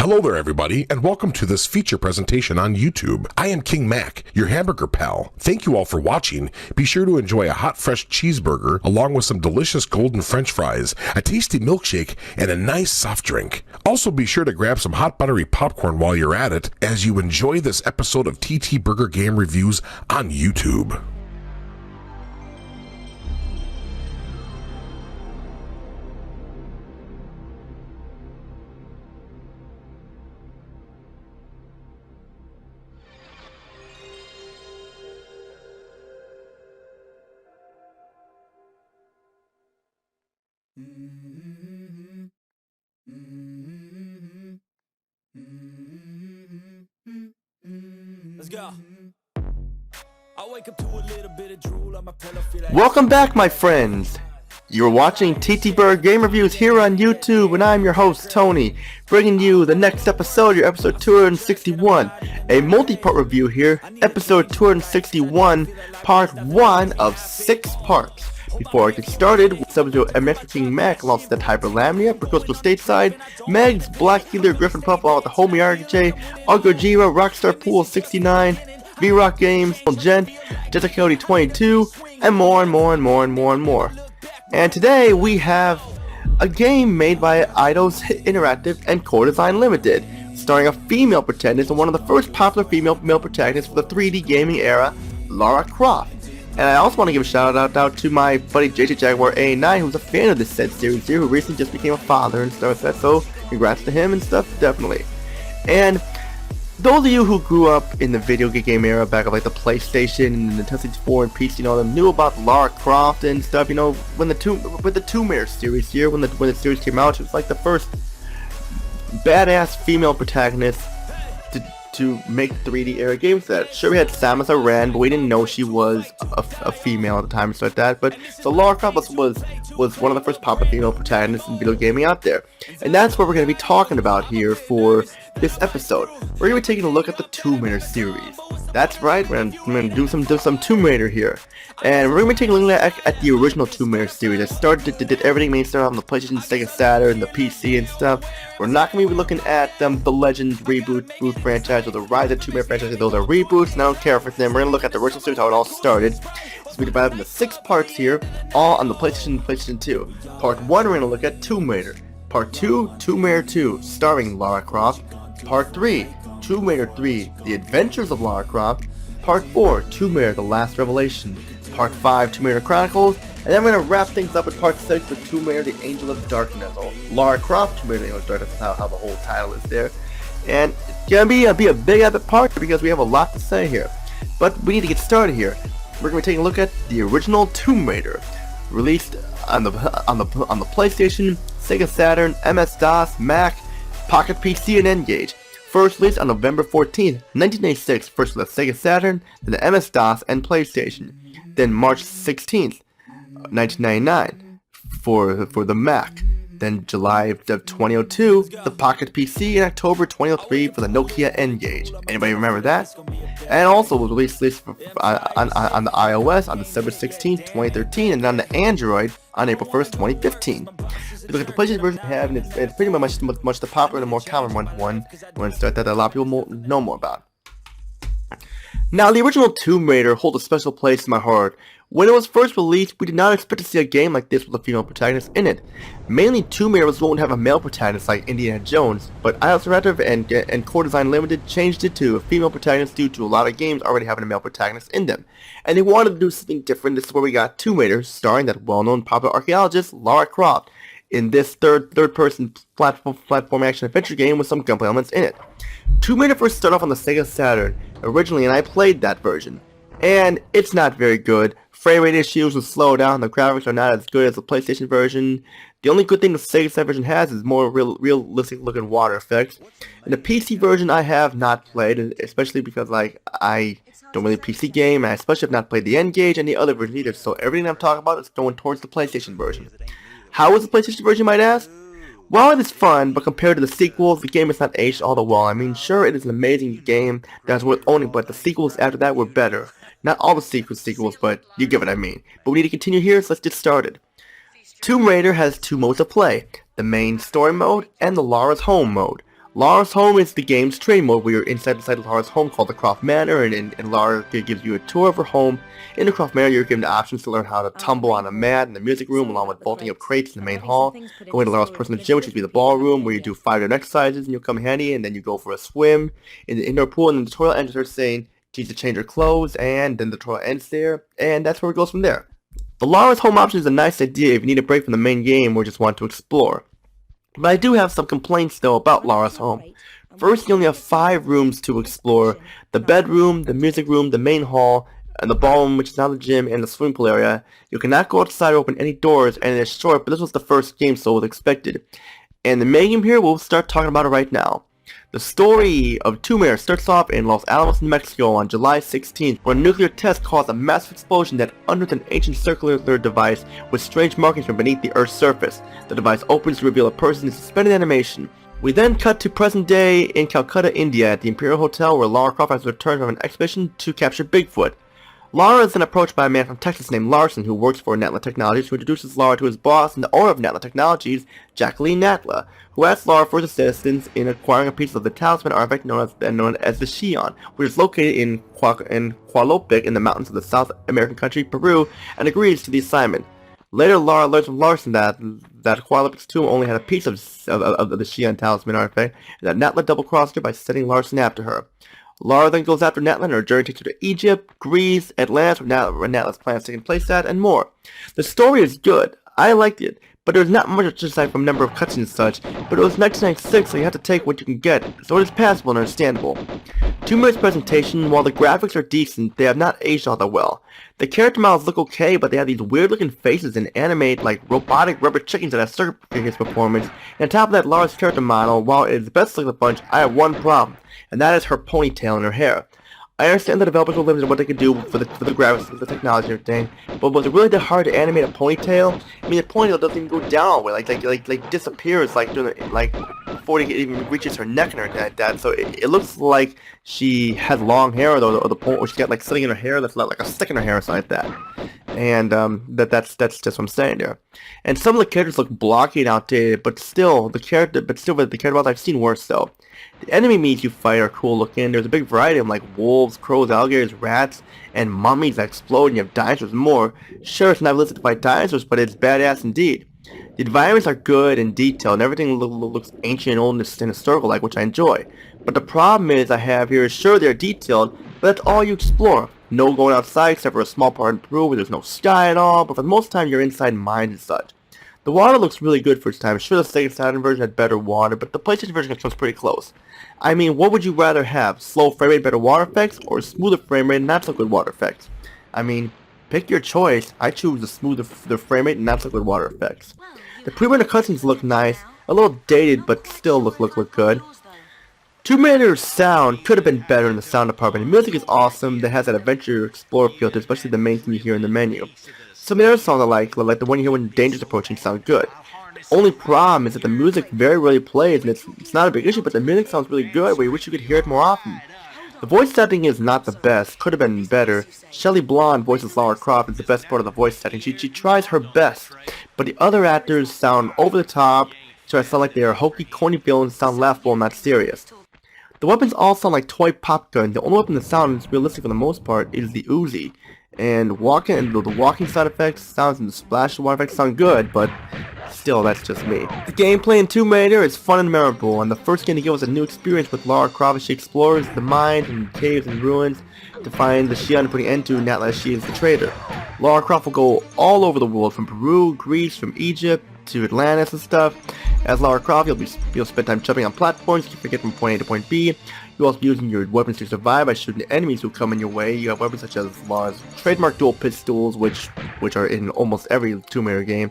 Hello there everybody, and welcome to this feature presentation on YouTube. I am King Mac, your hamburger pal. Thank you all for watching. Be sure to enjoy a hot fresh cheeseburger along with some delicious golden french fries, a tasty milkshake, and a nice soft drink. Also be sure to grab some hot buttery popcorn while you're at it as you enjoy this episode of TTBurger Game Reviews on YouTube. Let's go. I wake up to a little bit of drool on my pillow, feel like Welcome back, my friends. You're watching TTBurger Game Reviews here on YouTube, and I'm your host, Tony, bringing you the next episode, your episode 261, a multi-part review here, episode 261, part 1 of 6 parts. Before I get started, subject to MX King Mac lost that Hyperlamnia, Bricosco Stateside, Megs, Black Healer, Griffin Puff, all with the Homie RJ, Gojira, Rockstar Pool 69, V-Rock Games, Gent, Jetta Coyote 22, and more and more. And today we have a game made by Eidos Interactive and Core Design Limited, starring a female protagonist and one of the first popular female protagonists for the 3D gaming era, Lara Croft. And I also want to give a shout out to my buddy JJ Jaguar A9, who's a fan of this said series here, who recently just became a father and stuff like that, so congrats to him and stuff, definitely. And those of you who grew up in the video game era back of like the PlayStation and the Nintendo 64 and PC and all them knew about Lara Croft and stuff, you know, when the Tomb Raider series here, when the series came out, it was like the first badass female protagonist to make 3D era games. That sure, we had Samus Aran, but we didn't know she was a female at the time and stuff like that. But so Lara Croft was one of the first popular female protagonists in video gaming out there, and that's what we're going to be talking about here for this episode. We're going to be taking a look at the Tomb Raider series. That's right, we're going to do some Tomb Raider here, and we're going to be taking a look at the original Tomb Raider series that did everything main started on the PlayStation, Sega Saturn, the PC and stuff. We're not going to be looking at the Legends reboot franchise or the Rise of Tomb Raider franchise. Those are reboots, and I don't care for them. We're going to look at the original series, how it all started. So we divided into 6 parts here, all on the PlayStation and PlayStation 2. Part 1, we're going to look at Tomb Raider. Part 2, Tomb Raider 2, starring Lara Croft. Part 3, Tomb Raider 3, The Adventures of Lara Croft. Part 4, Tomb Raider, The Last Revelation. Part 5, Tomb Raider Chronicles. And then we're going to wrap things up with Part 6 with Tomb Raider, The Angel of Darkness. Or Lara Croft, Tomb Raider, The Angel of Darkness, how the whole title is there. And it's going to be a big epic part because we have a lot to say here. But we need to get started here. We're going to be taking a look at the original Tomb Raider, released on the PlayStation, Sega Saturn, MS-DOS, Mac, Pocket PC, and N-Gage. First released on November 14th, 1986, first for the Sega Saturn, then the MS-DOS and PlayStation. Then March 16th, 1999, for the Mac. Then July of 2002, the Pocket PC, and October 2003 for the Nokia N-Gage. Anybody remember that? And also was released on the iOS on December 16th, 2013, and on the Android on April 1st, 2015. If you look at the PlayStation version we have, and it's pretty much the popular and more common one that a lot of people know more about. Now, the original Tomb Raider holds a special place in my heart. When it was first released, we did not expect to see a game like this with a female protagonist in it. Mainly, Tomb Raider was going to have a male protagonist like Indiana Jones, but Eidos Interactive and Core Design Limited changed it to a female protagonist due to a lot of games already having a male protagonist in them. And they wanted to do something different. This is where we got Tomb Raider, starring that well-known popular archaeologist, Lara Croft, in this third-person platform action adventure game with some gunplay elements in it. Tomb Raider first started off on the Sega Saturn originally, and I played that version. And it's not very good. Frame rate issues will slow down. The graphics are not as good as the PlayStation version. The only good thing the Sega Saturn version has is more realistic looking water effects. And the PC version I have not played, especially because like I don't really PC game, and I especially have not played the N-Gage and the other version either. So everything I'm talking about is going towards the PlayStation version. How is the PlayStation version, you might ask? Well, it is fun, but compared to the sequels, the game is not aged all the well. I mean, sure, it is an amazing game that's worth owning, but the sequels after that were better. Not all the sequels, but you get what I mean. But we need to continue here, so let's get started. Tomb Raider has 2 modes of play, the main story mode and the Lara's home mode. Lara's Home is the game's training mode where you're inside Lara's home called the Croft Manor, and Lara gives you a tour of her home. In the Croft Manor, you're given the options to learn how to tumble on a mat in the music room, along with vaulting up crates in the main hall. Going to Lara's personal gym, which is the ballroom, where you do 5 different exercises and you'll come handy, and then you go for a swim in the indoor pool, and then the tutorial ends with her saying, "Need to change your clothes," and then the tutorial ends there, and that's where it goes from there. The Lara's Home option is a nice idea if you need a break from the main game or just want to explore. But I do have some complaints though about Lara's Home. First, you only have 5 rooms to explore: the bedroom, the music room, the main hall, and the ballroom, which is now the gym, and the swimming pool area. You cannot go outside or open any doors, and it's short, but this was the first game, so it was expected. And the main game here, we'll start talking about it right now. The story of Tomb Raider starts off in Los Alamos, New Mexico on July 16th, where a nuclear test caused a massive explosion that unearthed an ancient circular device with strange markings from beneath the Earth's surface. The device opens to reveal a person in suspended animation. We then cut to present day in Calcutta, India, at the Imperial Hotel, where Lara Croft has returned from an expedition to capture Bigfoot. Lara is then approached by a man from Texas named Larson, who works for Natla Technologies, who introduces Lara to his boss and the owner of Natla Technologies, Jacqueline Natla, who asks Lara for his assistance in acquiring a piece of the talisman artifact known as the Xion, which is located in Coalopic in the mountains of the South American country Peru, and agrees to the assignment. Later, Lara learns from Larson that Coalopic's tomb only had a piece of the Xion talisman artifact, and that Natla double-crossed her by sending Larson after her. Lara then goes after Natla, and her journey takes her to Egypt, Greece, Atlantis, where Natla's plans taking place at, and more. The story is good. I liked it, but there's not much aside from number of cutscenes and such, but it was 1996, so you have to take what you can get, so it is passable and understandable. Tomb Raider's presentation, while the graphics are decent, they have not aged all that well. The character models look okay, but they have these weird looking faces and animate like robotic rubber chickens that have circulated his performance, and on top of that, Lara's character model, while it is the best looking of the bunch, I have one problem, and that is her ponytail and her hair. I understand the developers were limited in what they could do for the graphics, the technology and everything, but was it really that hard to animate a ponytail? I mean, the ponytail doesn't even go down all the way, like disappears like before it even reaches her neck and everything like that. So it looks like she has long hair, or she's got like something in her hair that's like a stick in her hair or something like that. And that's just what I'm saying there. And some of the characters look blocky and outdated, but still the character models I've seen worse though. The enemy meats you fight are cool looking. There's a big variety of them, like wolves, crows, alligators, rats, and mummies that explode, and you have dinosaurs and more. Sure, it's not listed to fight dinosaurs, but it's badass indeed. The environments are good and detailed, and everything looks ancient and old and historical-like, which I enjoy. But the problem I have here is, sure, they're detailed, but that's all you explore. No going outside except for a small part in Peru where there's no sky at all, but for the most time you're inside mines and such. The water looks really good for its time. Sure, the Sega Saturn version had better water, but the PlayStation version comes pretty close. I mean, what would you rather have? Slow frame rate, better water effects, or smoother frame rate and not so good water effects? I mean, pick your choice. I choose the smoother frame rate and not so good water effects. The pre-rendered cutscenes look nice, a little dated, but still look good. Tomb Raider's sound could have been better in the sound department. The music is awesome. That has that adventure explorer feel to it, especially the main thing you hear in the menu. Some of the other songs I like the one you hear when danger's approaching, sound good. The only problem is that the music very rarely plays, and it's not a big issue, but the music sounds really good, where you wish you could hear it more often. The voice acting is not the best, could have been better. Shelley Blonde voices Lara Croft, is the best part of the voice acting. She tries her best, but the other actors sound over the top, so I sound like they are hokey, corny villains, sound laughable and not serious. The weapons all sound like toy pop guns. The only weapon that sounds realistic for the most part is the Uzi. And the walking sound effects, sounds and the splash water effects sound good, but still, that's just me. The gameplay in Tomb Raider is fun and memorable, and the first game to give us a new experience with Lara Croft as she explores the mines and caves and ruins to find the Xion and putting an end to Natla as she is the traitor. Lara Croft will go all over the world, from Peru, Greece, from Egypt to Atlantis and stuff. As Lara Croft, you'll spend time jumping on platforms to get from point A to point B. You'll also be using your weapons to survive by shooting enemies who come in your way. You have weapons such as Lara's trademark dual pistols, which are in almost every Tomb Raider game,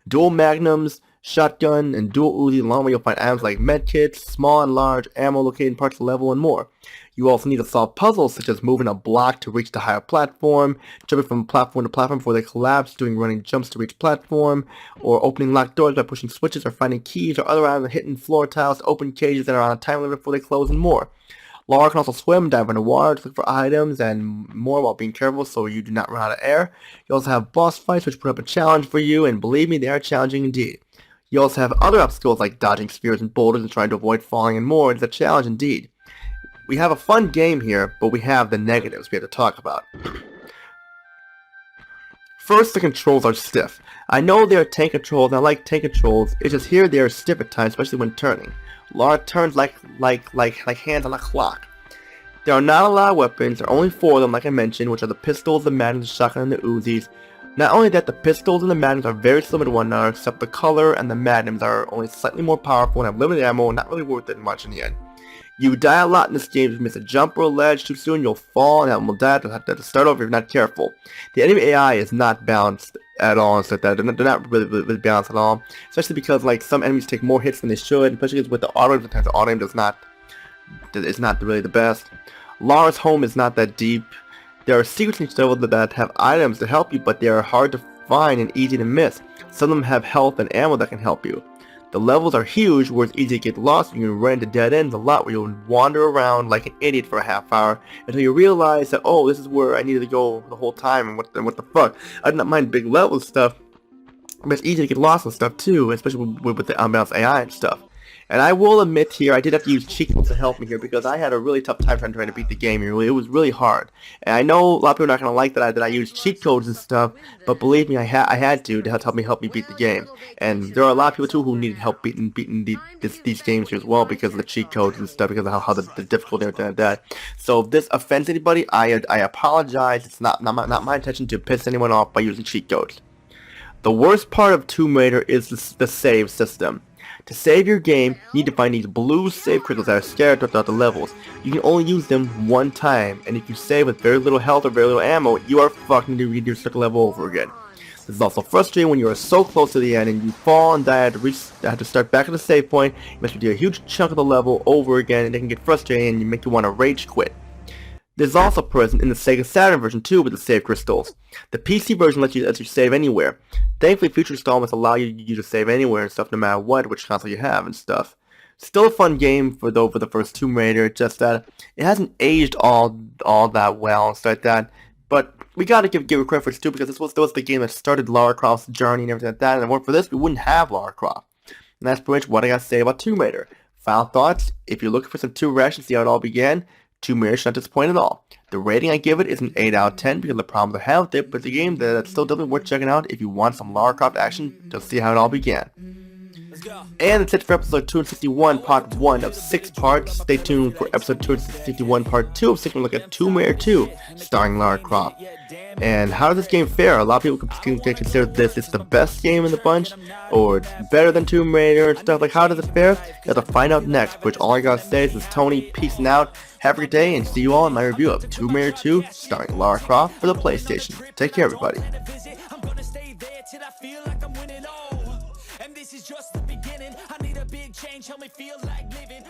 dual magnums, shotgun, and dual Uzi, along with you'll find items like medkits, small and large, ammo located in parts of the level, and more. You also need to solve puzzles such as moving a block to reach the higher platform, jumping from platform to platform before they collapse, doing running jumps to reach platform, or opening locked doors by pushing switches or finding keys or other items hitting floor tiles to open cages that are on a time limit before they close, and more. Lara can also swim, dive underwater to look for items and more while being careful so you do not run out of air. You also have boss fights which put up a challenge for you, and believe me, they are challenging indeed. You also have other obstacles like dodging spheres and boulders and trying to avoid falling and more. It's a challenge indeed. We have a fun game here, but we have the negatives we have to talk about. First, the controls are stiff. I know they are tank controls, and I like tank controls, it's just here they are stiff at times, especially when turning. Lara turns like hands on a clock. There are not a lot of weapons, there are only 4 of them like I mentioned, which are the pistols, the magnums, the shotgun, and the Uzis. Not only that, the pistols and the magnums are very similar to one another, except the color and the magnums are only slightly more powerful and have limited ammo, and not really worth it much in the end. You die a lot in this game. If you miss a jump or a ledge too soon, you'll fall and will die to have to start over if you're not careful. The enemy AI is not balanced at all and stuff like that. They're not really balanced at all. Especially because like some enemies take more hits than they should, especially with the auto aim. Sometimes the auto aim is not really the best. Lara's home is not that deep. There are secrets in each level that have items to help you, but they are hard to find and easy to miss. Some of them have health and ammo that can help you. The levels are huge where it's easy to get lost and you can run into dead ends a lot where you'll wander around like an idiot for a half hour until you realize that, oh, this is where I needed to go the whole time and what the fuck. I do not mind big level stuff, but it's easy to get lost and stuff too, especially with the unbalanced AI and stuff. And I will admit here, I did have to use cheat codes to help me here because I had a really tough time trying to beat the game here. It was really hard. And I know a lot of people are not going to like that I used cheat codes and stuff, but believe me, I had to help me beat the game. And there are a lot of people too who needed help beating these games here as well because of the cheat codes and stuff, because of how the difficulty and everything like that. So if this offends anybody, I apologize. It's not my intention to piss anyone off by using cheat codes. The worst part of Tomb Raider is the save system. To save your game, you need to find these blue save crystals that are scattered throughout the levels. You can only use them one time, and if you save with very little health or very little ammo, you are fucking to redo the level over again. This is also frustrating when you are so close to the end and you fall and die have to start back at the save point. You must do a huge chunk of the level over again, and it can get frustrating and make you want to rage quit. This is also present in the Sega Saturn version too with the save crystals. The PC version lets you save anywhere. Thankfully, future installments allow you to save anywhere and stuff no matter which console you have and stuff. Still a fun game for the first Tomb Raider, just that it hasn't aged all that well and stuff like that. But we gotta give it credit for it too, because this was the game that started Lara Croft's journey and everything like that, and if it weren't for this, we wouldn't have Lara Croft. And that's pretty much what I gotta say about Tomb Raider. Final thoughts, if you're looking for some Tomb Raider to see how it all began, Tomb Raider should not disappoint at all. The rating I give it is an 8 out of 10 because of the problems I have with it, but it's a game that's still definitely worth checking out if you want some Lara Croft action to see how it all began. And that's it for episode 261, part 1 of 6 parts. Stay tuned for episode 261, part 2 of 6, we'll look at Tomb Raider 2, starring Lara Croft. And how does this game fare? A lot of people can consider this the best game in the bunch, or it's better than Tomb Raider and stuff. Like, how does it fare? You have to find out next, which all I gotta say is, this is Tony, peacing out, have a good day, and see you all in my review of Tomb Raider 2, starring Lara Croft for the PlayStation. Take care, everybody. And this is just the beginning. I need a big change, help me feel like living.